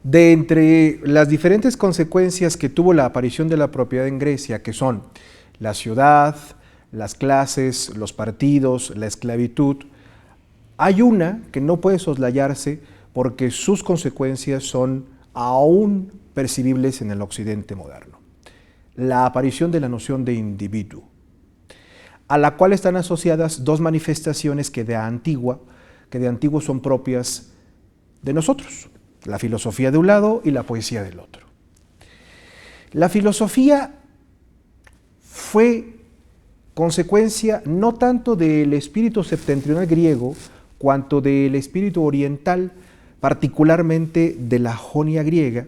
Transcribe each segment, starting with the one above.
De entre las diferentes consecuencias que tuvo la aparición de la propiedad en Grecia, que son la ciudad, las clases, los partidos, la esclavitud, hay una que no puede soslayarse porque sus consecuencias son aún percibibles en el occidente moderno. La aparición de la noción de individuo, a la cual están asociadas dos manifestaciones que de antiguo son propias de nosotros: la filosofía de un lado y la poesía del otro. La filosofía fue consecuencia no tanto del espíritu septentrional griego, cuanto del espíritu oriental, particularmente de la Jonia griega,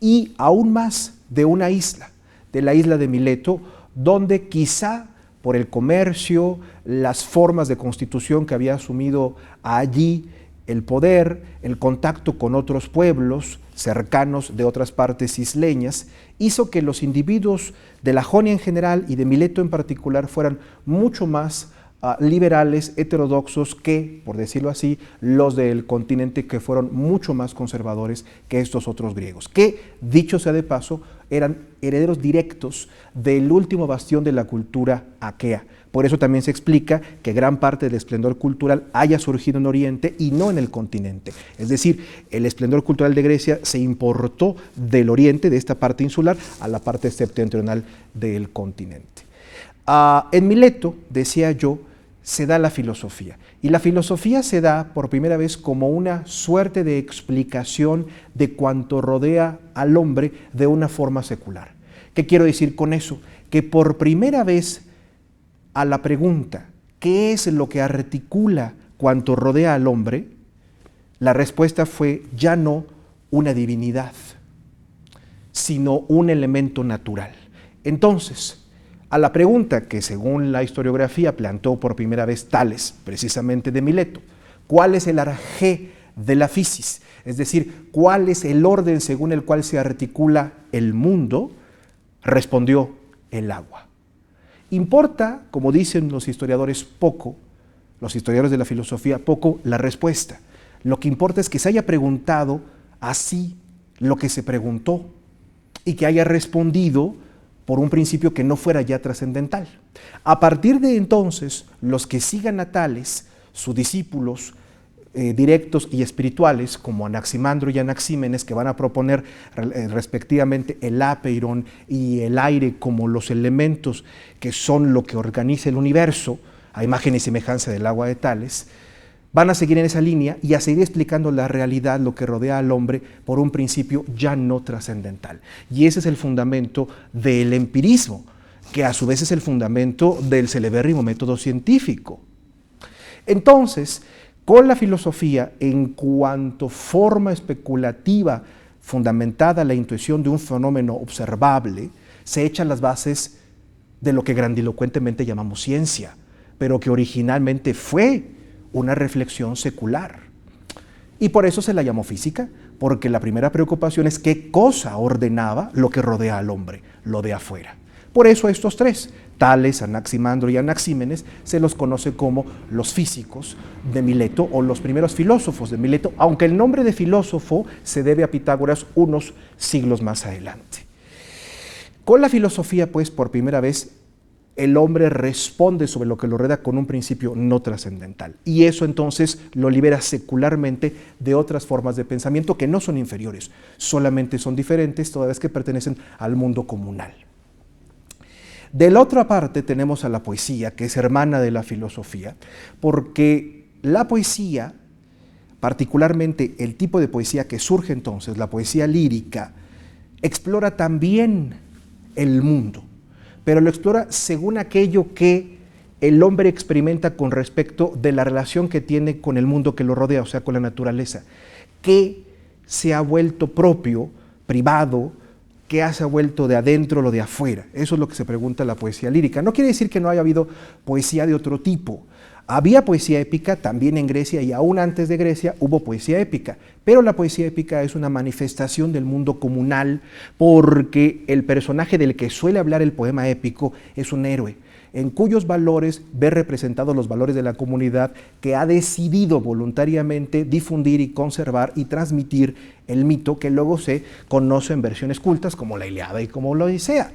y aún más de una isla, de la isla de Mileto, donde quizá por el comercio, las formas de constitución que había asumido allí el poder, el contacto con otros pueblos cercanos de otras partes isleñas, hizo que los individuos de la Jonia en general y de Mileto en particular fueran mucho más liberales, heterodoxos que, por decirlo así, los del continente, que fueron mucho más conservadores que estos otros griegos, que, dicho sea de paso, eran herederos directos del último bastión de la cultura aquea. Por eso también se explica que gran parte del esplendor cultural haya surgido en Oriente y no en el continente. Es decir, el esplendor cultural de Grecia se importó del Oriente, de esta parte insular, a la parte septentrional del continente. En Mileto, decía yo, se da la filosofía. Y la filosofía se da por primera vez como una suerte de explicación de cuanto rodea al hombre de una forma secular. ¿Qué quiero decir con eso? Que por primera vez a la pregunta, ¿qué es lo que articula cuanto rodea al hombre?, la respuesta fue ya no una divinidad, sino un elemento natural. Entonces, a la pregunta que según la historiografía plantó por primera vez Tales, precisamente de Mileto, ¿cuál es el arjé de la physis? Es decir, ¿cuál es el orden según el cual se articula el mundo?, respondió: el agua. Importa, como dicen los historiadores, poco, los historiadores de la filosofía, poco la respuesta. Lo que importa es que se haya preguntado así lo que se preguntó y que haya respondido por un principio que no fuera ya trascendental. A partir de entonces, los que sigan a Tales, sus discípulos directos y espirituales, como Anaximandro y Anaxímenes, que van a proponer respectivamente el apeiron y el aire como los elementos que son lo que organiza el universo, a imagen y semejanza del agua de Tales, van a seguir en esa línea y a seguir explicando la realidad, lo que rodea al hombre, por un principio ya no trascendental. Y ese es el fundamento del empirismo, que a su vez es el fundamento del celebérrimo método científico. Entonces, con la filosofía, en cuanto forma especulativa fundamentada en la intuición de un fenómeno observable, se echan las bases de lo que grandilocuentemente llamamos ciencia, pero que originalmente fue una reflexión secular. Y por eso se la llamó física, porque la primera preocupación es qué cosa ordenaba lo que rodea al hombre, lo de afuera. Por eso estos tres, Tales, Anaximandro y Anaxímenes, se los conoce como los físicos de Mileto o los primeros filósofos de Mileto, aunque el nombre de filósofo se debe a Pitágoras unos siglos más adelante. Con la filosofía, pues, por primera vez, el hombre responde sobre lo que lo rodea con un principio no trascendental. Y eso entonces lo libera secularmente de otras formas de pensamiento que no son inferiores, solamente son diferentes toda vez que pertenecen al mundo comunal. De la otra parte tenemos a la poesía, que es hermana de la filosofía, porque la poesía, particularmente el tipo de poesía que surge entonces, la poesía lírica, explora también el mundo, pero lo explora según aquello que el hombre experimenta con respecto de la relación que tiene con el mundo que lo rodea, o sea, con la naturaleza, que se ha vuelto propio, privado, que se ha vuelto de adentro lo de afuera. Eso es lo que se pregunta la poesía lírica. No quiere decir que no haya habido poesía de otro tipo. Había poesía épica también en Grecia, y aún antes de Grecia hubo poesía épica, pero la poesía épica es una manifestación del mundo comunal, porque el personaje del que suele hablar el poema épico es un héroe en cuyos valores ve representados los valores de la comunidad que ha decidido voluntariamente difundir y conservar y transmitir el mito que luego se conoce en versiones cultas como la Ilíada y como la Odisea.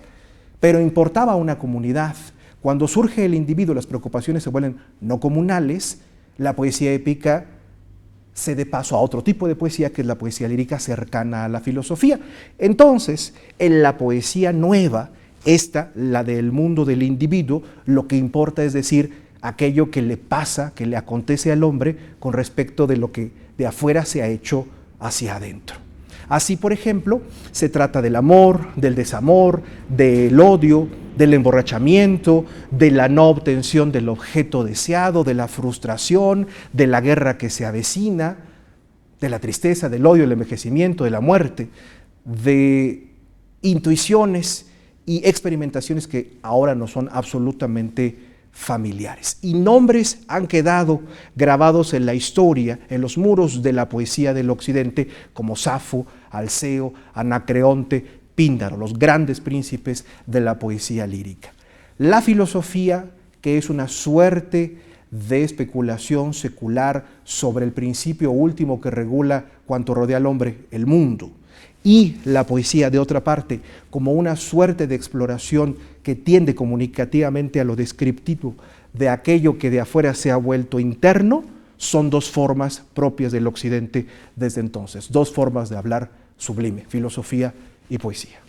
Pero importaba a una comunidad. Cuando surge el individuo, las preocupaciones se vuelven no comunales, la poesía épica cede paso a otro tipo de poesía, que es la poesía lírica cercana a la filosofía. Entonces, en la poesía nueva, esta, la del mundo del individuo, lo que importa es decir, aquello que le pasa, que le acontece al hombre con respecto de lo que de afuera se ha hecho hacia adentro. Así, por ejemplo, se trata del amor, del desamor, del odio, del emborrachamiento, de la no obtención del objeto deseado, de la frustración, de la guerra que se avecina, de la tristeza, del odio, del envejecimiento, de la muerte, de intuiciones y experimentaciones que ahora no son absolutamente familiares. Y nombres han quedado grabados en la historia, en los muros de la poesía del occidente, como Safo, Alceo, Anacreonte, Píndaro, los grandes príncipes de la poesía lírica. La filosofía, que es una suerte de especulación secular sobre el principio último que regula cuanto rodea al hombre, el mundo, y la poesía, de otra parte, como una suerte de exploración que tiende comunicativamente a lo descriptivo de aquello que de afuera se ha vuelto interno, son dos formas propias del occidente desde entonces, dos formas de hablar sublime, filosofía y poesía.